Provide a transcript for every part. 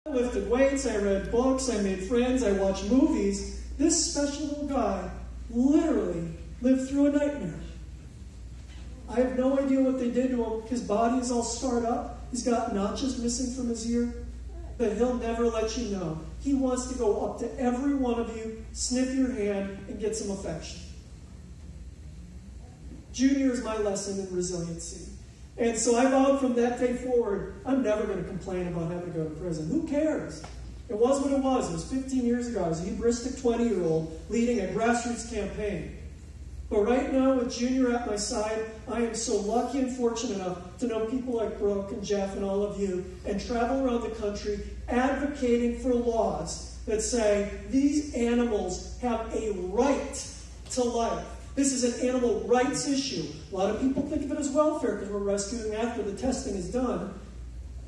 I lifted weights, I read books, I made friends, I watched movies. This special little guy literally lived through a nightmare. I have no idea what they did to him. His body is all scarred up. He's got notches missing from his ear. But he'll never let you know. He wants to go up to every one of you, sniff your hand, and get some affection. Junior is my lesson in resiliency. And so I vowed from that day forward, I'm never going to complain about having to go to prison. Who cares? It was what it was. It was 15 years ago. I was a hubristic 20-year-old leading a grassroots campaign. But right now, with Junior at my side, I am so lucky and fortunate enough to know people like Brooke and Jeff and all of you, and travel around the country advocating for laws that say these animals have a right to life. This is an animal rights issue. A lot of people think of it as welfare because we're rescuing after the testing is done,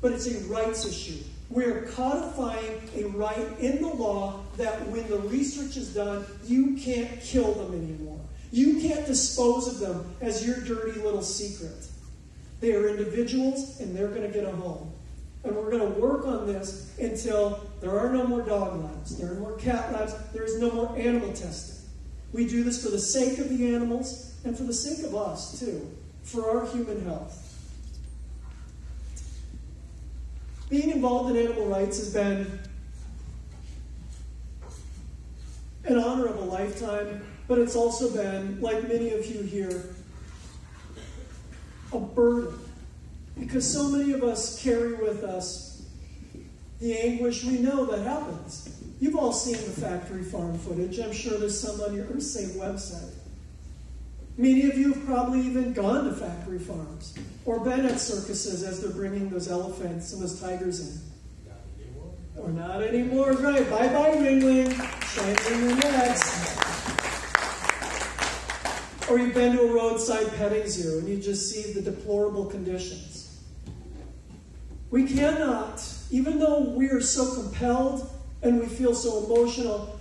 but it's a rights issue. We're codifying a right in the law that when the research is done, you can't kill them anymore. You can't dispose of them as your dirty little secret. They are individuals, and they're going to get a home. And we're going to work on this until there are no more dog labs, there are no more cat labs, there is no more animal testing. We do this for the sake of the animals and for the sake of us, too, for our human health. Being involved in animal rights has been an honor of a lifetime, but it's also been, like many of you here, a burden. Because so many of us carry with us the anguish we know that happens. You've all seen the factory farm footage. I'm sure there's some on your EarthSavers website. Many of you have probably even gone to factory farms or been at circuses as they're bringing those elephants and those tigers in. Or not anymore, right? Bye-bye, Ringling. Shining in your necks. Or you've been to a roadside petting zoo and you just see the deplorable conditions. We cannot, even though we are so compelled and we feel so emotional,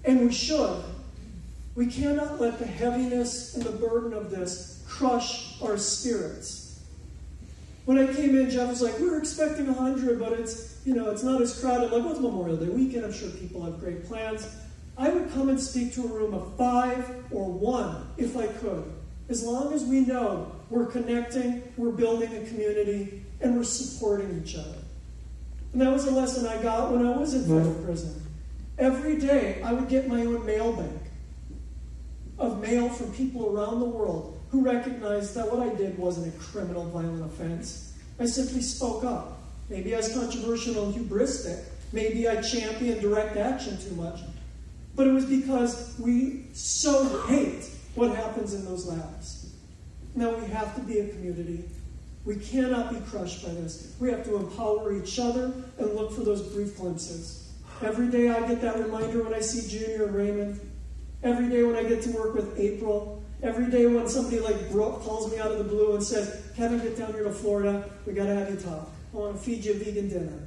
and we should, we cannot let the heaviness and the burden of this crush our spirits. When I came in, Jeff was like, we were expecting 100, but it's not as crowded. I'm like, well, it's Memorial Day weekend. I'm sure people have great plans. I would come and speak to a room of 5 or 1 if I could. As long as we know we're connecting, we're building a community, and we're supporting each other. And that was a lesson I got when I was in federal prison. Every day, I would get my own mail bank of mail from people around the world who recognized that what I did wasn't a criminal, violent offense. I simply spoke up. Maybe I was controversial and hubristic. Maybe I championed direct action too much. But it was because we so hate what happens in those labs. Now, we have to be a community. We cannot be crushed by this. We have to empower each other and look for those brief glimpses. Every day I get that reminder when I see Junior and Raymond. Every day when I get to work with April. Every day when somebody like Brooke calls me out of the blue and says, Kevin, get down here to Florida. We got to have you talk. I want to feed you a vegan dinner.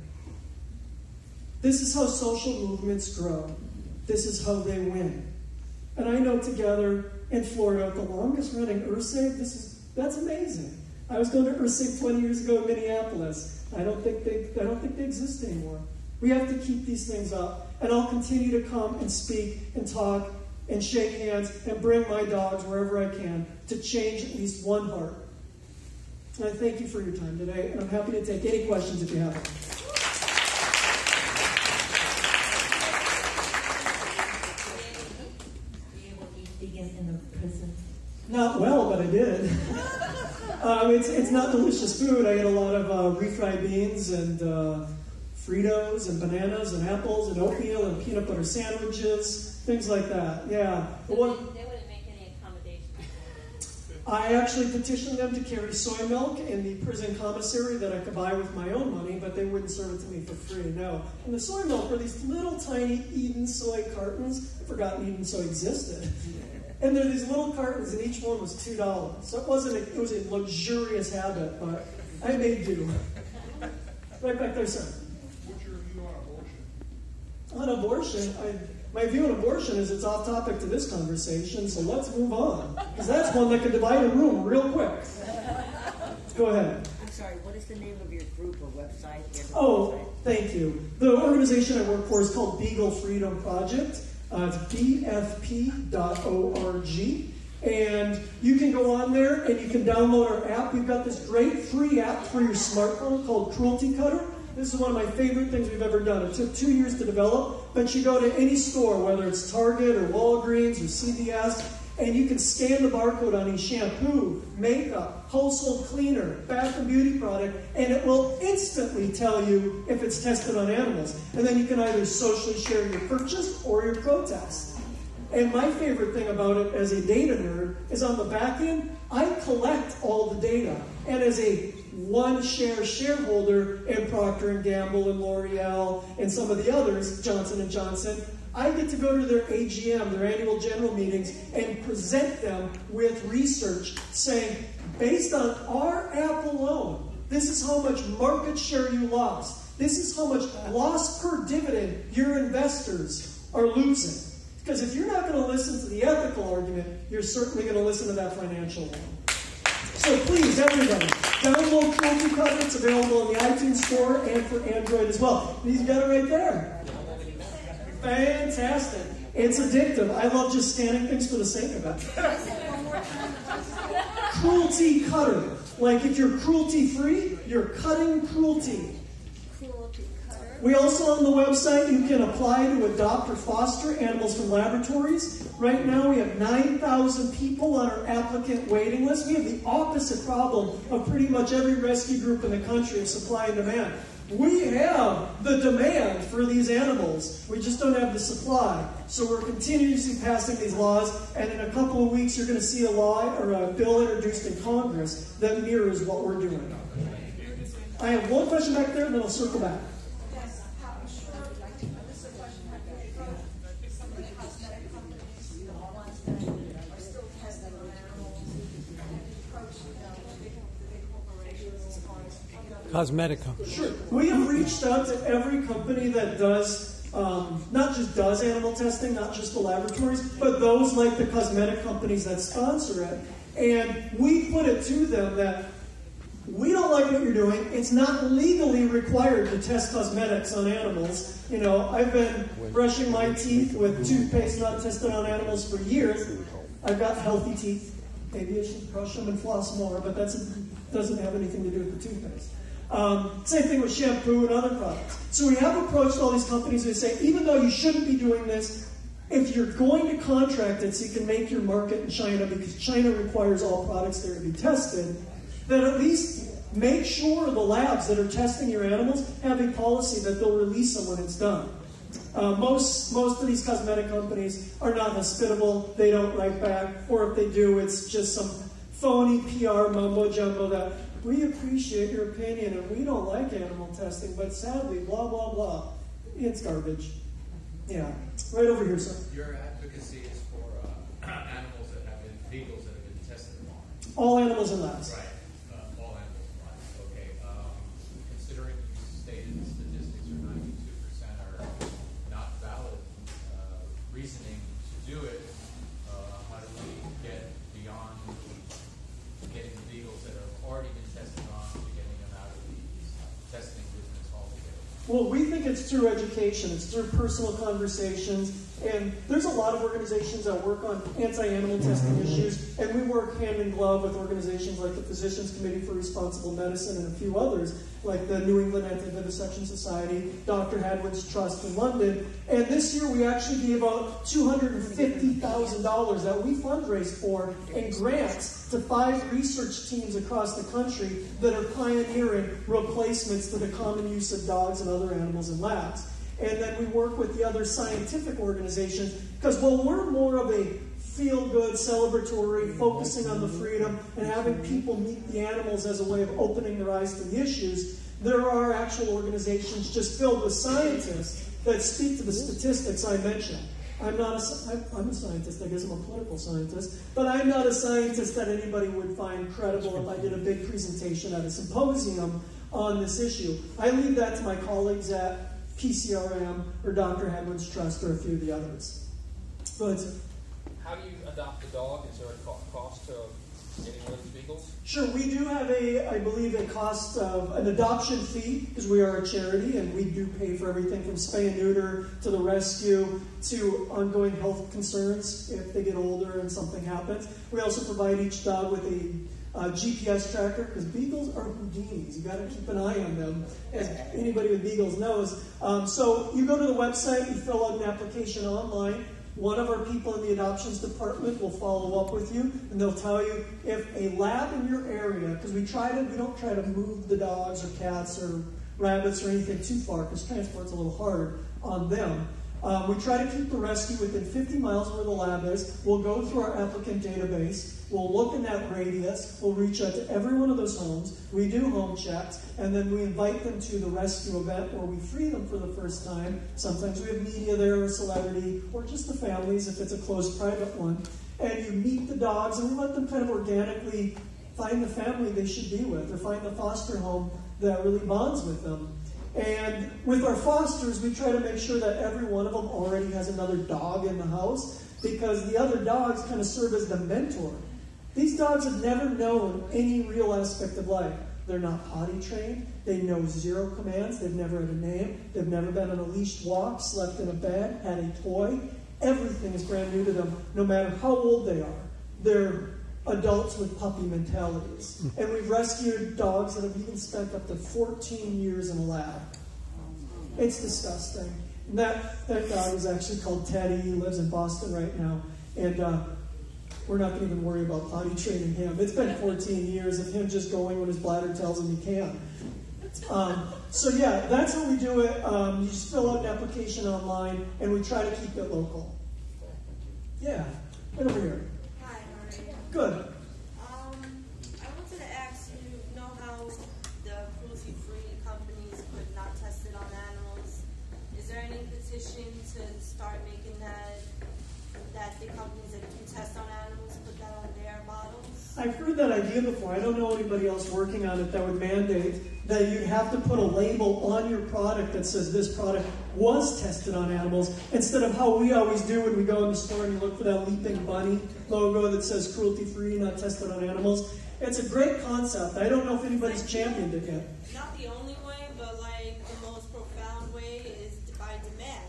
This is how social movements grow. This is how they win. And I know together in Florida, the longest running EarthSave, that's amazing. I was going to EarthSave 20 years ago in Minneapolis. I don't think they exist anymore. We have to keep these things up. And I'll continue to come and speak and talk and shake hands and bring my dogs wherever I can to change at least one heart. And I thank you for your time today, and I'm happy to take any questions if you have them. In the prison? Not well, but I did. It's not delicious food. I get a lot of refried beans and Fritos and bananas and apples and oatmeal and peanut butter sandwiches, things like that. Yeah. So they wouldn't make any accommodations. I actually petitioned them to carry soy milk in the prison commissary that I could buy with my own money, but they wouldn't serve it to me for free. No. And the soy milk were these little tiny Eden soy cartons. I'd forgotten Eden soy existed. And there are these little cartons, and each one was $2. So it was a luxurious habit, but I made do. Right back there, sir. What's your view on abortion? On abortion, my view on abortion is it's off topic to this conversation, so let's move on. Because that's one that could divide a room real quick. Go ahead. I'm sorry, what is the name of your group or website? Oh, thank you. The organization I work for is called Beagle Freedom Project. It's bfp.org. And you can go on there and you can download our app. We've got this great free app for your smartphone called Cruelty Cutter. This is one of my favorite things we've ever done. It took 2 years to develop, but you go to any store, whether it's Target or Walgreens or CVS, and you can scan the barcode on any shampoo, makeup, household cleaner, bath and beauty product, and it will instantly tell you if it's tested on animals. And then you can either socially share your purchase or your protest. And my favorite thing about it as a data nerd is on the back end, I collect all the data. And as a one-share shareholder in Procter & Gamble and L'Oreal and some of the others, Johnson & Johnson, I get to go to their AGM, their annual general meetings, and present them with research saying, based on our app alone, this is how much market share you lost. This is how much loss per dividend your investors are losing. Because if you're not going to listen to the ethical argument, you're certainly going to listen to that financial one. So please, everybody, download Cruelty Cutter. It's available in the iTunes Store and for Android as well. You've got it right there. Fantastic. It's addictive. I love just scanning things for the sake of it. Cruelty Cutter. Like if you're cruelty-free, you're cutting cruelty. We also on the website, you can apply to adopt or foster animals from laboratories. Right now we have 9,000 people on our applicant waiting list. We have the opposite problem of pretty much every rescue group in the country of supply and demand. We have the demand for these animals. We just don't have the supply. So we're continuously passing these laws, and in a couple of weeks you're going to see a law or a bill introduced in Congress that mirrors what we're doing. I have one question back there, and then I'll circle back. Cosmetic company. Sure. We have reached out to every company that does, not just does animal testing, not just the laboratories, but those like the cosmetic companies that sponsor it. And we put it to them that we don't like what you're doing. It's not legally required to test cosmetics on animals. You know, I've been brushing my teeth with toothpaste not tested on animals for years. I've got healthy teeth. Maybe I should brush them and floss more, but that doesn't have anything to do with the toothpaste. Same thing with shampoo and other products. So we have approached all these companies and say, even though you shouldn't be doing this, if you're going to contract it so you can make your market in China, because China requires all products there to be tested, then at least make sure the labs that are testing your animals have a policy that they'll release them when it's done. Most of these cosmetic companies are not hospitable. They don't write back. Or if they do, it's just some phony PR mumbo-jumbo that we appreciate your opinion and we don't like animal testing, but sadly, blah, blah, blah. It's garbage. Yeah. Right over here, sir. Your advocacy is for animals that have been, vehicles that have been tested on. All animals in labs. Right. All animals in labs. Okay. Considering you stated the statistics are 92% are not valid reasoning to do it, how do we get beyond getting the vehicles that have already been tested on to getting them out of the testing business altogether? Well, we think it's through education. It's through personal conversations. And there's a lot of organizations that work on anti-animal testing issues, and we work hand in glove with organizations like the Physicians Committee for Responsible Medicine and a few others, like the New England Anti-Vivisection Society, Dr. Hadwin's Trust in London. And this year we actually gave out $250,000 that we fundraised for in grants to 5 research teams across the country that are pioneering replacements to the common use of dogs and other animals in labs. And then we work with the other scientific organizations, because while we're more of a feel-good, celebratory, focusing on the freedom and having people meet the animals as a way of opening their eyes to the issues, there are actual organizations just filled with scientists that speak to the statistics I mentioned. I'm a scientist, I guess I'm a political scientist, but I'm not a scientist that anybody would find credible if I did a big presentation at a symposium on this issue. I leave that to my colleagues at PCRM or Dr. Hadwin's Trust or a few of the others. Go ahead, sir. How do you adopt a dog? Is there a cost to getting rid of the beagles? Sure, we do have I believe, a cost of an adoption fee, because we are a charity, and we do pay for everything from spay and neuter to the rescue to ongoing health concerns if they get older and something happens. We also provide each dog with a GPS tracker, because beagles are Houdinis. You got to keep an eye on them, as anybody with beagles knows. So you go to the website, you fill out an application online. One of our people in the adoptions department will follow up with you, and they'll tell you if a lab in your area, because we don't try to move the dogs or cats or rabbits or anything too far, because transport's a little hard on them. We try to keep the rescue within 50 miles of where the lab is. We'll go through our applicant database. We'll look in that radius. We'll reach out to every one of those homes. We do home checks, and then we invite them to the rescue event where we free them for the first time. Sometimes we have media there, or celebrity, or just the families if it's a closed private one. And you meet the dogs, and we let them kind of organically find the family they should be with, or find the foster home that really bonds with them. And with our fosters, we try to make sure that every one of them already has another dog in the house, because the other dogs kind of serve as the mentor. These dogs have never known any real aspect of life. They're not potty trained. They know 0 commands. They've never had a name. They've never been on a leashed walk, slept in a bed, had a toy. Everything is brand new to them, no matter how old they are. They're adults with puppy mentalities. And we've rescued dogs that have even spent up to 14 years in a lab. It's disgusting. And that dog is actually called Teddy. He lives in Boston right now. And we're not going to even worry about potty training him. It's been 14 years of him just going when his bladder tells him he can. So yeah, that's how we do it. You just fill out an application online, and we try to keep it local. Yeah, right over here. Hi, how are you? Good. I wanted to ask you, know how the cruelty-free companies could not test it on animals? Is there any petition to start making that the companies that do test on animals put that on their bottles? I've heard that idea before. I don't know anybody else working on it that would mandate that you'd have to put a label on your product that says this product was tested on animals, instead of how we always do when we go in the store and you look for that leaping bunny logo that says cruelty-free, not tested on animals. It's a great concept. I don't know if anybody's championed it yet. Not the only way, but like the most profound way is by demand.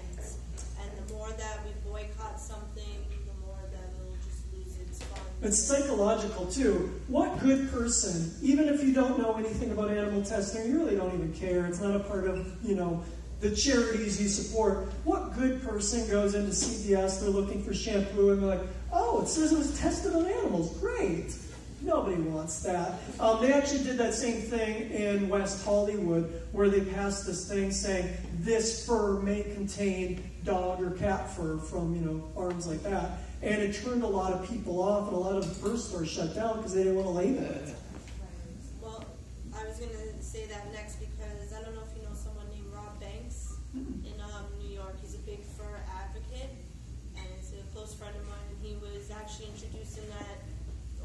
And the more that we boycott something, the more that it'll just lose its fun. It's psychological too. What good person, even if you don't know anything about animal testing, you really don't even care. It's not a part of, the charities you support. What good person goes into CVS, they're looking for shampoo, and they're like, oh, it says it was tested on animals. Great. Nobody wants that. They actually did that same thing in West Hollywood, where they passed this thing saying this fur may contain dog or cat fur from, farms like that. And it turned a lot of people off, and a lot of fur stores shut down because they didn't want to label it. Well, I was going to say that next because I don't know if you know someone named Rob Banks in New York. He's a big fur advocate, and he's a close friend of mine. And he was actually introducing that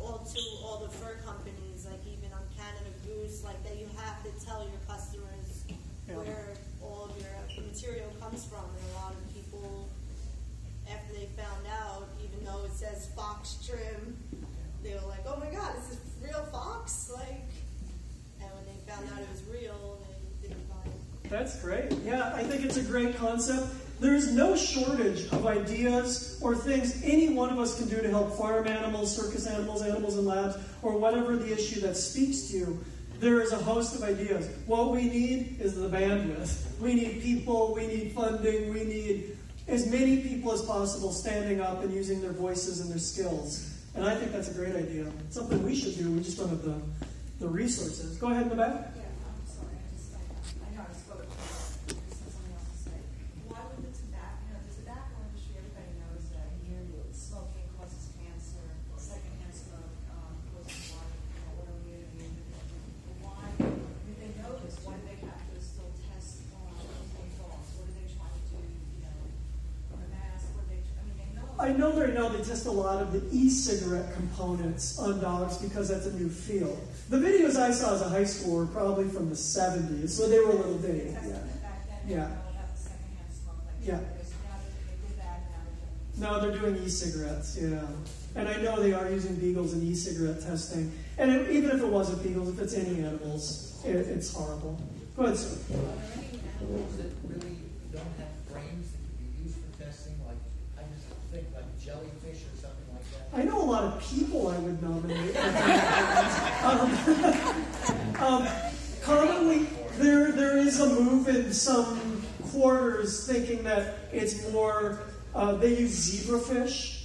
to all the fur companies, like even on Canada Goose, like that you have to tell your customers where all of your material comes from. And a lot of people, after they found out, even though it says fox trim, they were like, oh my God, is this real fox? And when they found out it was real, they didn't buy it. That's great. Yeah, I think it's a great concept. There's no shortage of ideas or things any one of us can do to help farm animals, circus animals, animals in labs, or whatever the issue that speaks to you. There is a host of ideas. What we need is the bandwidth. We need people, we need funding, we need as many people as possible standing up and using their voices and their skills. And I think that's a great idea. It's something we should do. We just don't have the resources. Go ahead in the back. Yeah, I'm sorry. I know I spoke. Something else to say. Why would the tobacco industry, everybody knows that smoking causes cancer, secondhand smoke causes autoimmunity. Why, if they know this, why do they have to still test on dogs? What are they trying to do, on a mask? I know right now they test a lot of the e-cigarette components on dogs because that's a new field. The videos I saw as a high schooler were probably from the 70s, so they were a little dated. Yeah. Yeah. No, they're doing e-cigarettes, yeah. And I know they are using beagles in e-cigarette testing. And even if it wasn't beagles, if it's any animals, it's horrible. Go ahead, sir. Are there any animals that really don't have brains that could be used for testing? Like, I just think like jellyfish or something like that. I know a lot of people I would nominate. Commonly, there is a move in some quarters thinking that it's more, they use zebrafish.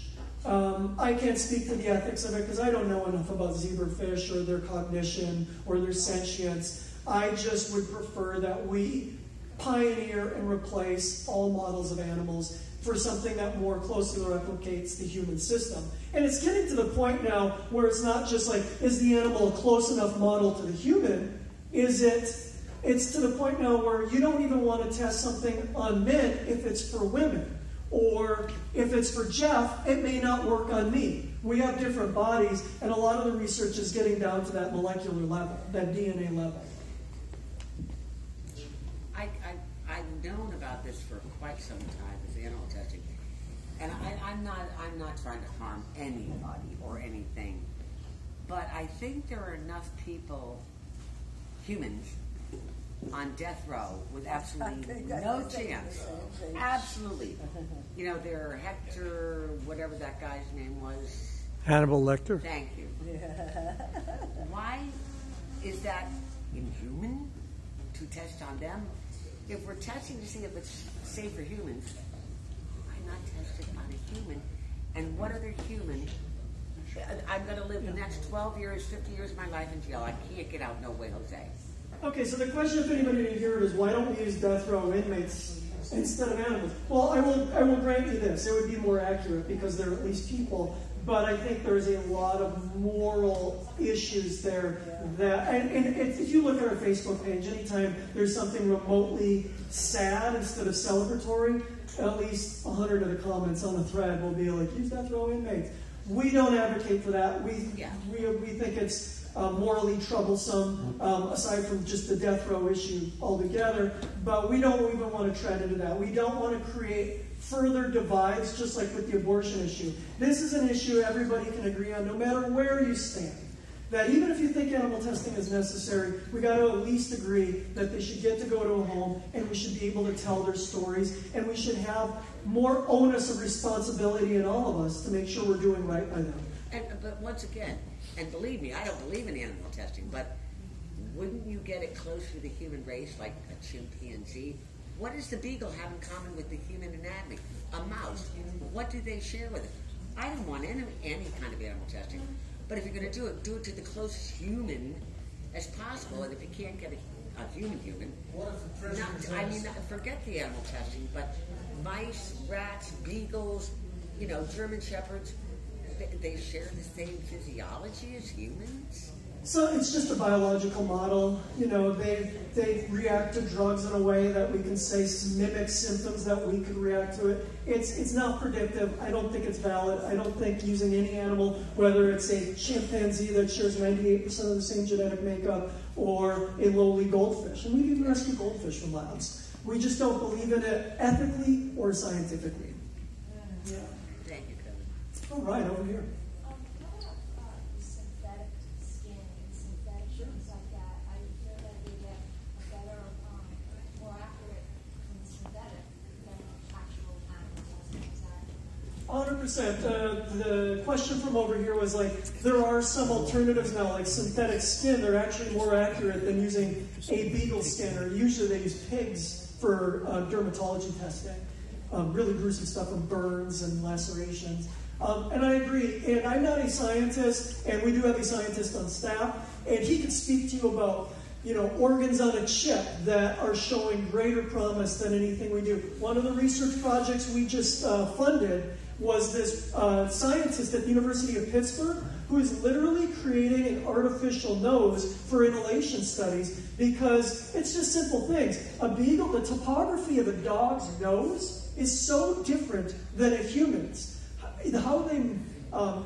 I can't speak to the ethics of it because I don't know enough about zebrafish or their cognition or their sentience. I just would prefer that we pioneer and replace all models of animals for something that more closely replicates the human system. And it's getting to the point now where it's not just like, is the animal a close enough model to the human? It's to the point now where you don't even want to test something on men if it's for women. Or if it's for Jeff, it may not work on me. We have different bodies, and a lot of the research is getting down to that molecular level, that DNA level. I've known about this for quite some time, this animal testing, and I'm not trying to harm anybody or anything, but I think there are enough people, humans, on death row with absolutely no chance. Absolutely. You know, they're Hector, whatever that guy's name was. Hannibal Lecter. Thank you. Why is that inhuman to test on them? If we're testing to see if it's safe for humans, why not test it on a human? And what other human? I'm going to live the next 12 years, 50 years of my life in jail. I can't get out. No way, Jose. Okay, so the question, if anybody didn't hear it, is why don't we use death row inmates instead of animals? Well, I will grant you this. It would be more accurate because they're at least people. But I think there's a lot of moral issues there that, and if you look at our Facebook page, anytime there's something remotely sad instead of celebratory, at least 100 of the comments on the thread will be like, use death row inmates. We don't advocate for that. We think it's morally troublesome, aside from just the death row issue altogether. But we don't even want to tread into that. We don't want to create further divides, just like with the abortion issue. This is an issue everybody can agree on, no matter where you stand. That even if you think animal testing is necessary, we got to at least agree that they should get to go to a home, and we should be able to tell their stories, and we should have more onus of responsibility in all of us to make sure we're doing right by them. But once again, and believe me, I don't believe in animal testing, but wouldn't you get it closer to the human race, like a chimpanzee? What does the beagle have in common with the human anatomy? A mouse. What do they share with it? I don't want any kind of animal testing. But if you're going to do it to the closest human as possible. And if you can't get a human, what if the prison forget the animal testing, but mice, rats, beagles, German shepherds, they share the same physiology as humans? So it's just a biological model. They react to drugs in a way that we can say mimics symptoms that we could react to it. It's not predictive. I don't think it's valid. I don't think using any animal, whether it's a chimpanzee that shares 98% of the same genetic makeup or a lowly goldfish. And we even rescue goldfish from labs. We just don't believe in it ethically or scientifically. Yeah. Thank you, Kevin. All right, over here. The question from over here was like, there are some alternatives now, like synthetic skin. They're actually more accurate than using a beagle skin, or usually they use pigs for dermatology testing. Really gruesome stuff from burns and lacerations. And I agree. And I'm not a scientist, and we do have a scientist on staff, and he can speak to you about organs on a chip that are showing greater promise than anything we do. One of the research projects we just funded was this scientist at the University of Pittsburgh who is literally creating an artificial nose for inhalation studies, because it's just simple things. A beagle, the topography of a dog's nose is so different than a human's. How they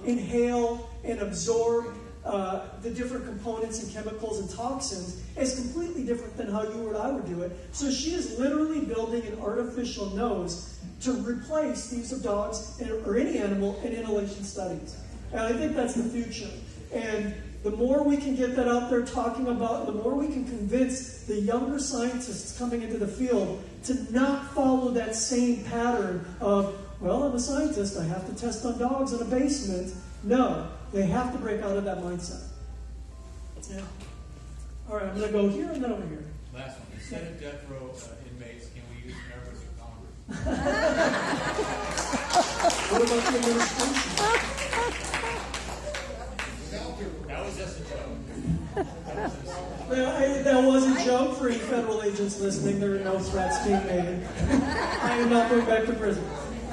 inhale and absorb the different components and chemicals and toxins is completely different than how you or I would do it. So she is literally building an artificial nose to replace the use of dogs or any animal in inhalation studies. And I think that's the future. And the more we can get that out there talking about, the more we can convince the younger scientists coming into the field to not follow that same pattern of, well, I'm a scientist, I have to test on dogs in a basement. No, they have to break out of that mindset. Yeah. All right, I'm going to go here and then over here. Last one. Instead of death row inmates, can we use members of Congress? What about the administration? That was just a joke. That was a joke for any federal agents listening. There are no threats being made. I am not going back to prison.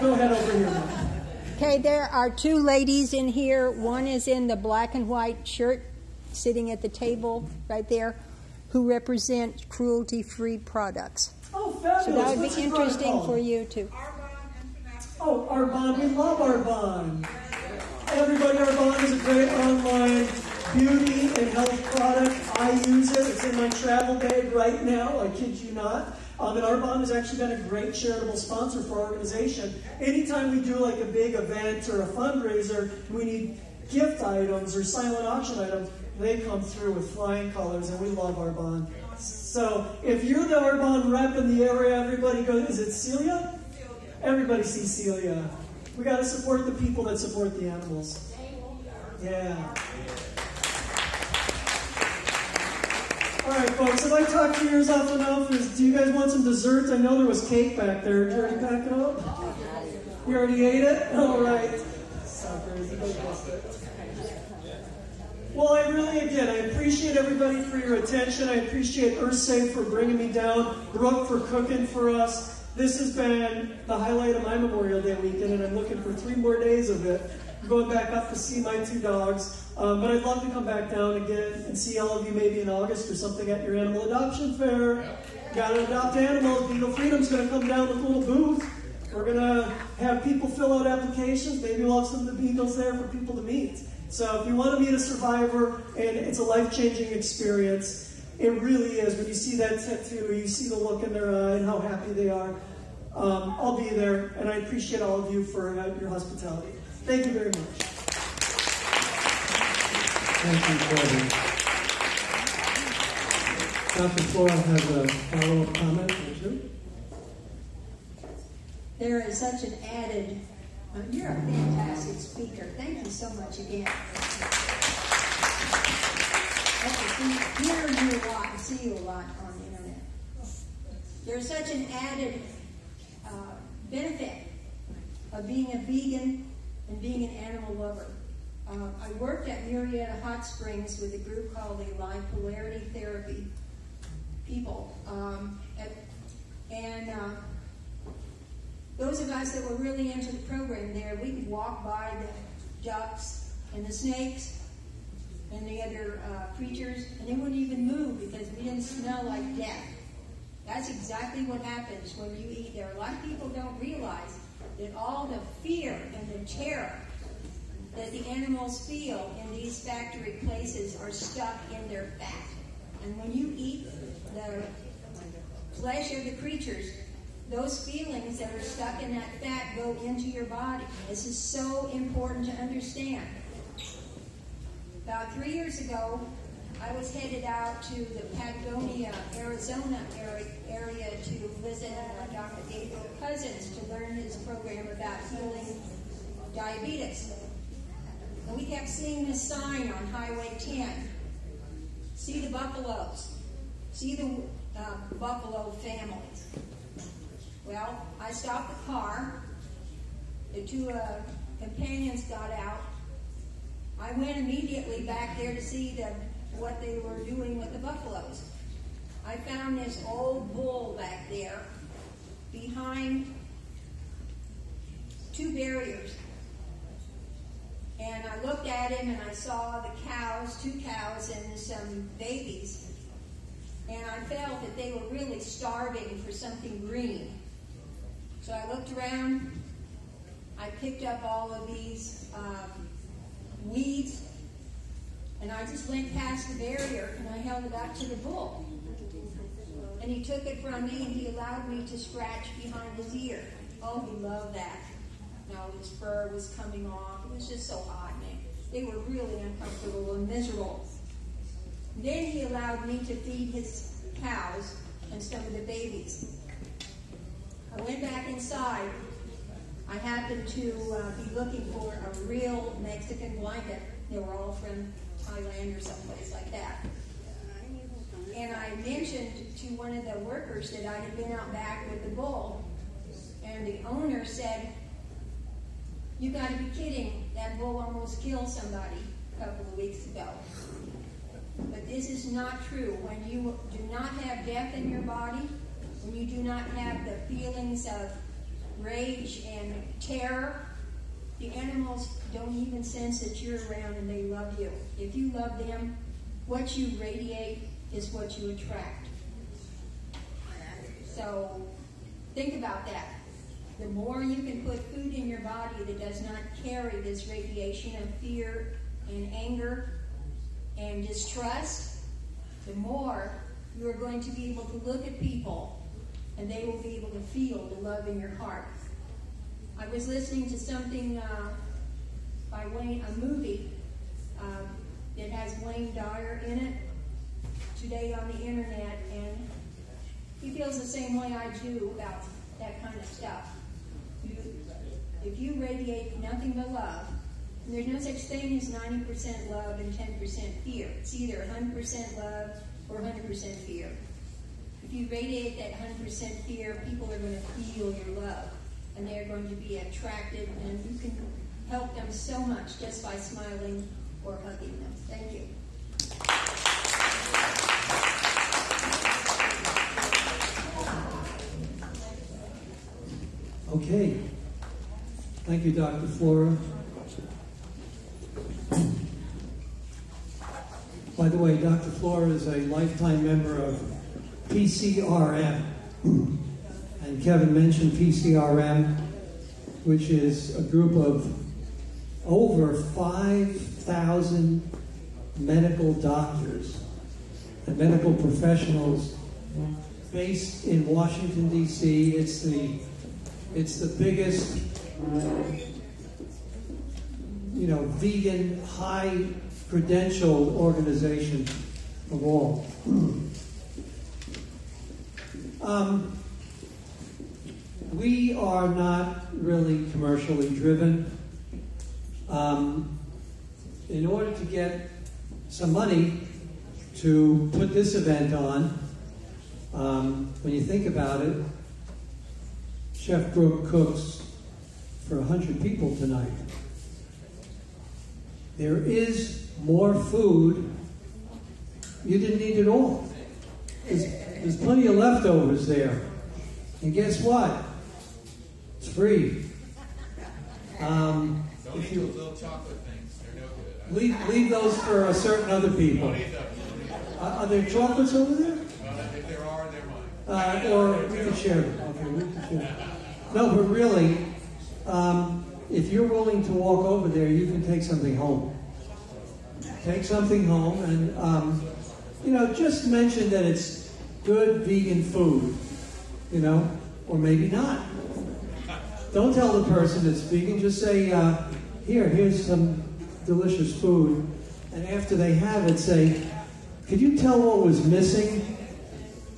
Go ahead over here, Mom. Okay, there are two ladies in here. One is in the black and white shirt, sitting at the table right there, who represent cruelty-free products. Oh, fabulous. So that would be interesting for you, too. Oh, Arbonne. We love Arbonne. Everybody, Arbonne is a great online beauty and health product. I use it. It's in my travel bag right now. I kid you not. And Arbonne has actually been a great charitable sponsor for our organization. Anytime we do like a big event or a fundraiser, we need gift items or silent auction items, they come through with flying colors, and we love Arbonne. So if you're the Arbonne rep in the area, everybody goes, is it Celia? Everybody sees Celia. We got to support the people that support the animals. Yeah. All right, folks, have I talked your ears off enough? Do you guys want some dessert? I know there was cake back there. Did you already pack it up? You already ate it? All right. Suckers. Well, I appreciate everybody for your attention. I appreciate EarthSavers for bringing me down, Brooke for cooking for us. This has been the highlight of my Memorial Day weekend, and I'm looking for 3 more days of it. I'm going back up to see my 2 dogs. But I'd love to come back down again and see all of you maybe in August or something at your animal adoption fair. Got to adopt animals. Beagle Freedom's going to come down with a little booth. We're going to have people fill out applications. Maybe we'll have some of the beagles there for people to meet. So if you want to meet a survivor, and it's a life-changing experience, it really is. When you see that tattoo, you see the look in their eye and how happy they are. I'll be there, and I appreciate all of you for your hospitality. Thank you very much. Thank you, Corbin. Dr. Flora has a follow-up comment or two. There is such an added, you're a fantastic speaker. Thank you so much again. I hear you a lot and see you a lot on the internet. There's such an added benefit of being a vegan and being an animal lover. I worked at Murrieta Hot Springs with a group called the Aligned Polarity Therapy people. Those of us that were really into the program there, we could walk by the ducks and the snakes and the other creatures, and they wouldn't even move because we didn't smell like death. That's exactly what happens when you eat there. A lot of people don't realize that all the fear and the terror that the animals feel in these factory places are stuck in their fat. And when you eat the flesh of the creatures, those feelings that are stuck in that fat go into your body. This is so important to understand. About 3 years ago, I was headed out to the Patagonia, Arizona area to visit Dr. Gabriel Cousins to learn his program about healing diabetes. And we kept seeing this sign on Highway 10. See the buffaloes. See the buffalo families. Well, I stopped the car. The 2 companions got out. I went immediately back there to see what they were doing with the buffaloes. I found this old bull back there behind 2 barriers. And I looked at him and I saw the cows, 2 cows and some babies. And I felt that they were really starving for something green. So I looked around, I picked up all of these weeds, And I just went past the barrier and I held it up to the bull. And he took it from me and he allowed me to scratch behind his ear. Oh, he loved that. Now his fur was coming off. It was just so hot. And they were really uncomfortable and miserable. Then he allowed me to feed his cows and some of the babies. I went back inside. I happened to be looking for a real Mexican blanket. They were all from Thailand or someplace like that. And I mentioned to one of the workers that I had been out back with the bull. And the owner said, "You got to be kidding. That bull almost killed somebody a couple of weeks ago." But this is not true. When you do not have death in your body, when you do not have the feelings of rage and terror, the animals don't even sense that you're around and they love you. If you love them, what you radiate is what you attract. So think about that. The more you can put food in your body that does not carry this radiation of fear and anger and distrust, the more you are going to be able to look at people and they will be able to feel the love in your heart. I was listening to something by Wayne, a movie that has Wayne Dyer in it today on the internet, and he feels the same way I do about that kind of stuff. If you radiate nothing but love, and there's no such thing as 90% love and 10% fear. It's either 100% love or 100% fear. If you radiate that 100% fear, people are going to feel your love, and they're going to be attracted, and you can help them so much just by smiling or hugging them. Thank you. Okay. Thank you, Dr. Flora. By the way, Dr. Flora is a lifetime member of PCRM. And Kevin mentioned PCRM, which is a group of over 5,000 medical doctors and medical professionals based in Washington, D.C. It's the biggest, vegan, high-credentialed organization of all. We are not really commercially driven. In order to get some money to put this event on, when you think about it, Chef Brooke cooks for 100 people tonight. There is more food. You didn't eat it all. There's plenty of leftovers there. And guess what? It's free. Don't eat those little chocolate things. They're no good. Leave those for certain other people. Don't eat those. Are there chocolates over there? If there are, they're mine. Or we can share them. Okay, we can share them. No, but really, if you're willing to walk over there, you can take something home. Take something home and, just mention that it's good vegan food, or maybe not. Don't tell the person it's vegan. Just say, here's some delicious food. And after they have it, say, could you tell what was missing?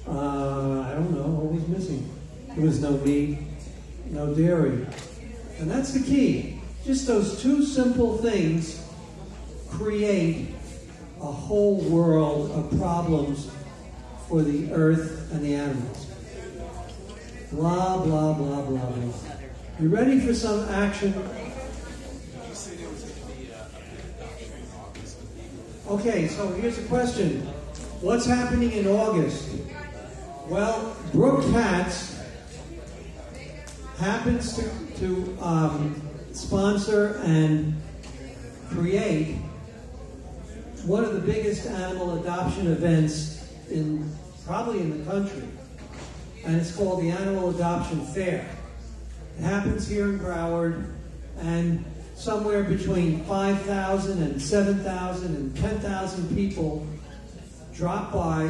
I don't know what was missing. There was no meat, no dairy. And that's the key. Just those two simple things create a whole world of problems for the earth and the animals. Blah, blah, blah, blah, blah. You ready for some action? Okay, so here's a question. What's happening in August? Well, Brooke Katz happens to sponsor and create one of the biggest animal adoption events probably in the country. And it's called the Animal Adoption Fair. It happens here in Broward, and somewhere between 5,000 and 7,000 and 10,000 people drop by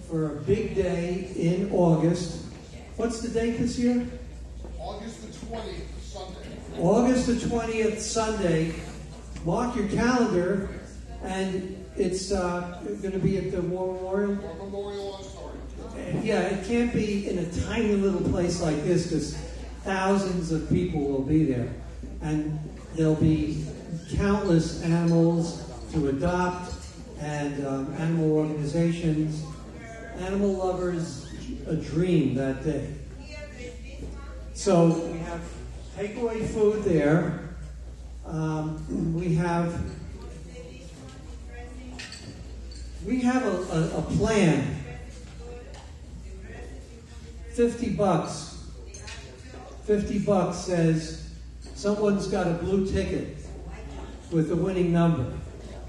for a big day in August. What's the date this year? August the 20th, Sunday. August the 20th, Sunday. Mark your calendar, and it's going to be at the War Memorial. War Memorial Auditorium. Yeah, it can't be in a tiny little place like this because thousands of people will be there. And there'll be countless animals to adopt and animal organizations. Animal lovers, a dream that day. So we have takeaway food there. We have a plan. $50. $50 says someone's got a blue ticket with a winning number.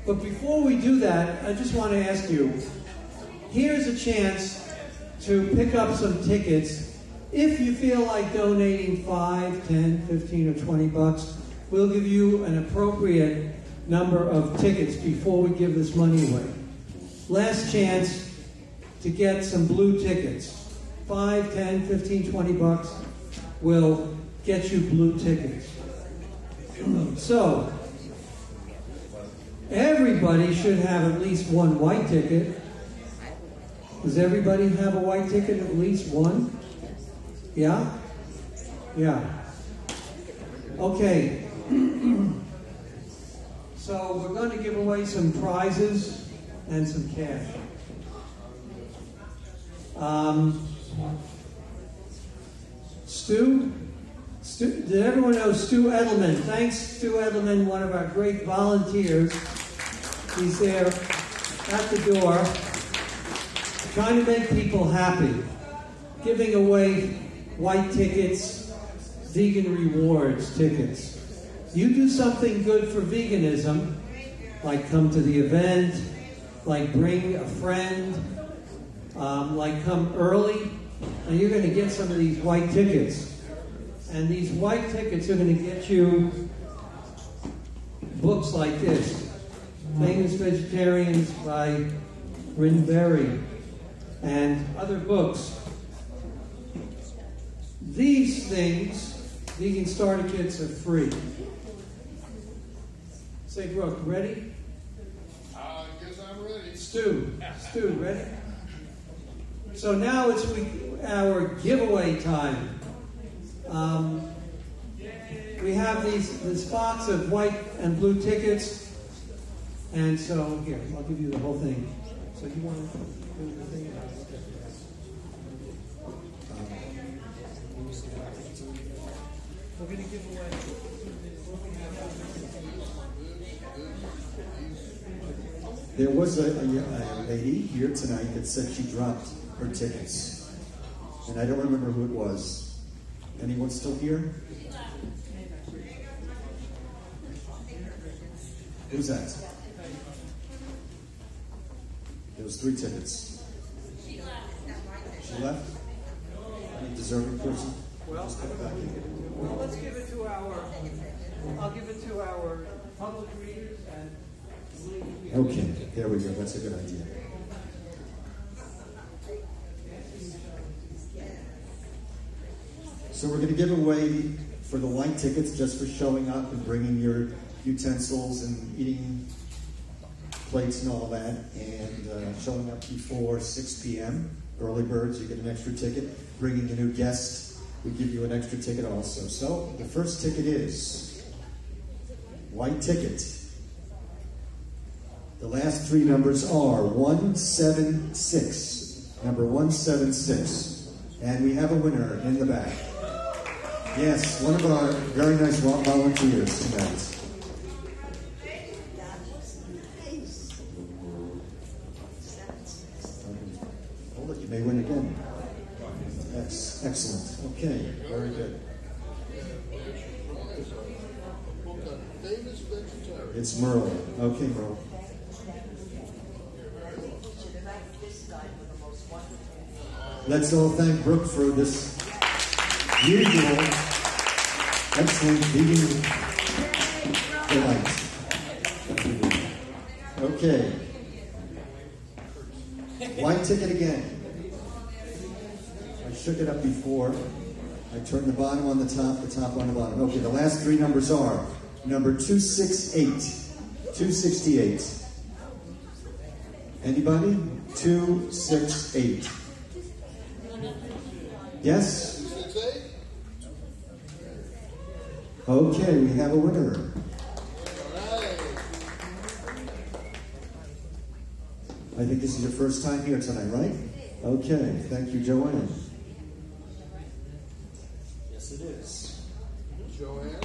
But before we do that, I just want to ask you, here's a chance to pick up some tickets. If you feel like donating 5, 10, 15, or 20 bucks, we'll give you an appropriate number of tickets before we give this money away. Last chance to get some blue tickets. 5, 10, 15, 20 bucks will get you blue tickets. So, everybody should have at least one white ticket. Does everybody have a white ticket, at least one? Yeah? Yeah. Okay. So we're going to give away some prizes and some cash. Stu, did everyone know Stu Edelman? Thanks, Stu Edelman, one of our great volunteers. He's there at the door, trying to make people happy, giving away white tickets, vegan rewards tickets. You do something good for veganism, like come to the event, like bring a friend, like come early, and you're going to get some of these white tickets. And these white tickets are going to get you books like this, Famous Vegetarians by Rin Berry, and other books. These things, vegan starter kits, are free. Say, Brooke, ready? I guess I'm ready. Stu, ready? So now it's our giveaway time. We have this box of white and blue tickets, and so here, I'll give you the whole thing. So you want to do the thing? We're going to give away. There was a lady here tonight that said she dropped her tickets, and I don't remember who it was. Anyone still here? Who's that? There was 3 tickets. She left? Any deserving person? Well, let's give it to I'll give it to our public readers and. Okay, there we go. That's a good idea. So we're going to give away for the white tickets just for showing up and bringing your utensils and eating plates and all that, and showing up before 6 p.m. Early birds, you get an extra ticket. Bringing a new guest, we give you an extra ticket also. So the first ticket is white ticket. The last 3 numbers are 176. Number 176. And we have a winner in the back. Yes, one of our very nice volunteers tonight. Hold it, you may win again. Excellent. Okay, very good. It's Merle. Okay, Merle. Let's all thank Brooke for this usual excellent vegan The light. Okay. White ticket again. I shook it up before. I turned the bottom on the top on the bottom. Okay, the last three numbers are number 268. 268. Anybody? 268. Yes? 268? Okay, we have a winner. I think this is your first time here tonight, right? Okay, thank you, Joanne. Yes, it is. Joanne,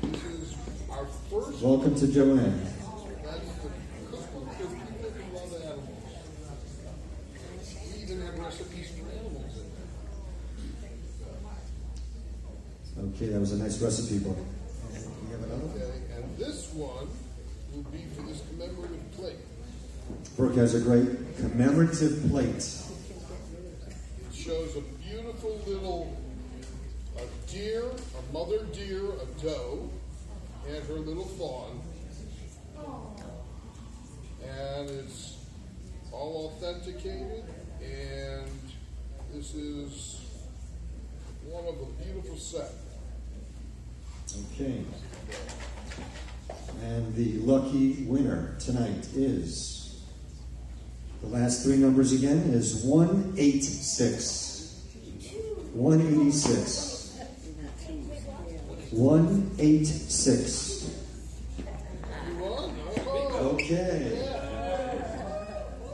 this is our first. Welcome to Joanne. That's the cookbook because we love animals. We even have recipes for animals in there. Okay, that was a nice recipe book. We have another one? Okay, and this one will be for this commemorative plate. Brooke has a great commemorative plate. It shows a beautiful little deer, a mother deer, a doe, and her little fawn. And it's all authenticated, and this is one of a beautiful set. Okay. And the lucky winner tonight is, the last three numbers again is 186. 186. 186. Okay.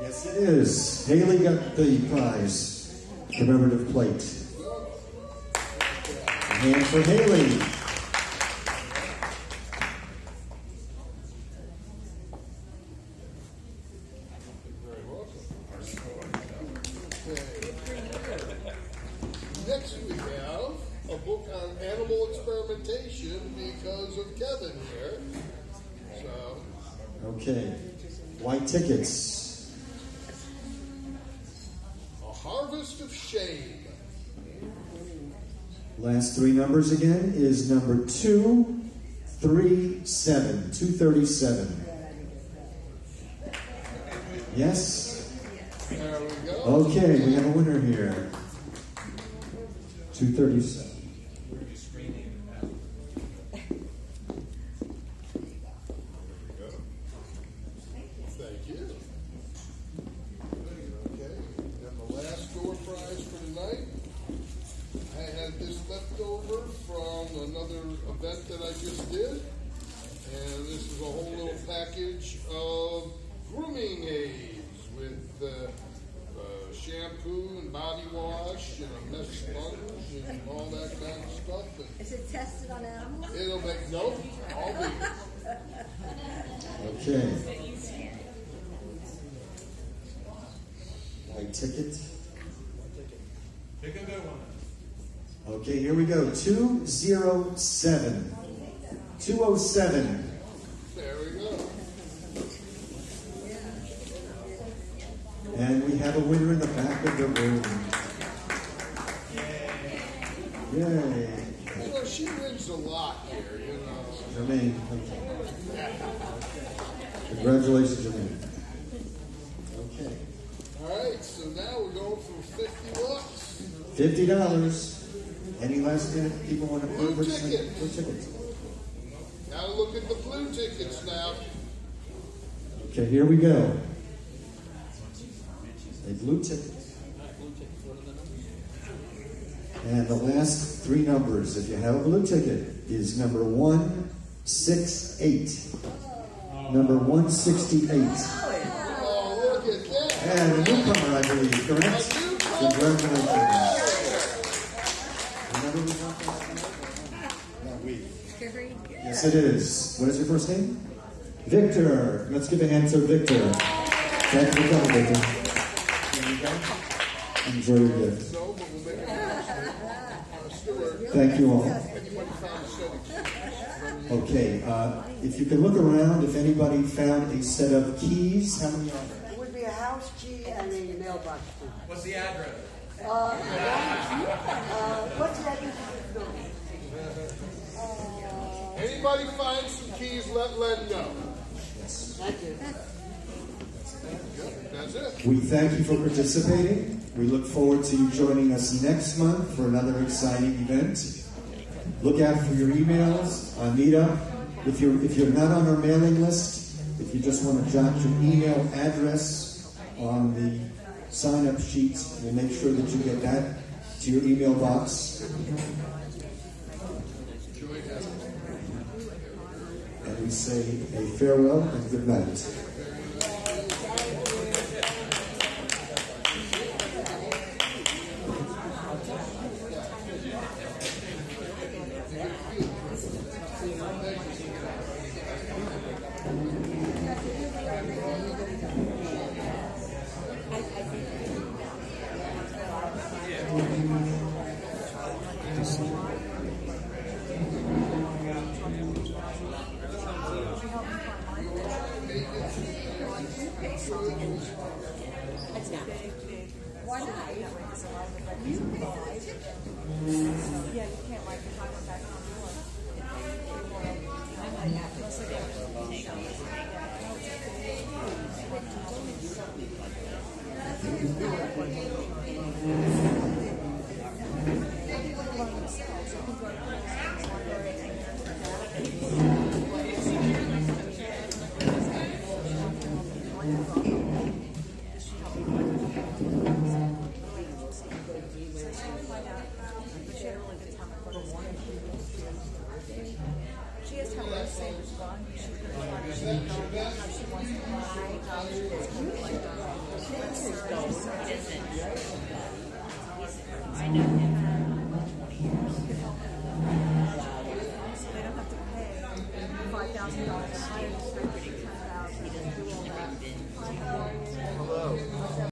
Yes, it is. Haley got the prize. Commemorative plate. And for Haley. Next we have a book on animal experimentation because of Kevin here. So. Okay. White tickets. A Harvest of Shame. Last three numbers again is number 237. 237. Yes? There we go. Okay, we have a winner here. 237. Thank you. Okay, and the last door prize for tonight. I had this left over from another event that I just did. And this is a whole little package of grooming aids with shampoo and body wash and a mesh sponge and all that kind of stuff. And Is it tested on animals? it'll make, nope, all vegan. Okay. White ticket. Pick a good one. Okay, here we go. 207. 207. There we go. And we have a winner in the back of the room. Yay. You know, she wins a lot here, you know. Jermaine. Congratulations, Jermaine. Okay. All right, so now we're going for $50. $50. Any last minute people want to Blue tickets. Blue tickets. Gotta look at the blue tickets now. Okay, here we go. A blue ticket. And the last three numbers, if you have a blue ticket, is number 168. Number 168. Oh, look at that. And a newcomer, I believe, correct? Congratulations. Remember we got that? Not we. Yes, it is. What is your first name? Victor. Let's give a hand to Victor. Thank you for coming, Victor. Here you go. Enjoy your gift. Thank you all. Okay, if you can look around, if anybody found a set of keys, how many are there? It would be a house key and a mailbox key. What's the address? What's the address of the building? Anybody anybody finds some keys, let Len know. Thank you. That's it. We thank you for participating. We look forward to you joining us next month for another exciting event. Look out for your emails on Meetup. If you're not on our mailing list, if you just want to jot your email address on the sign-up sheet, we'll make sure that you get that to your email box. And we say a farewell and good night. She has her EarthSavers fund. She can how she wants to buy, how she wants to I know him.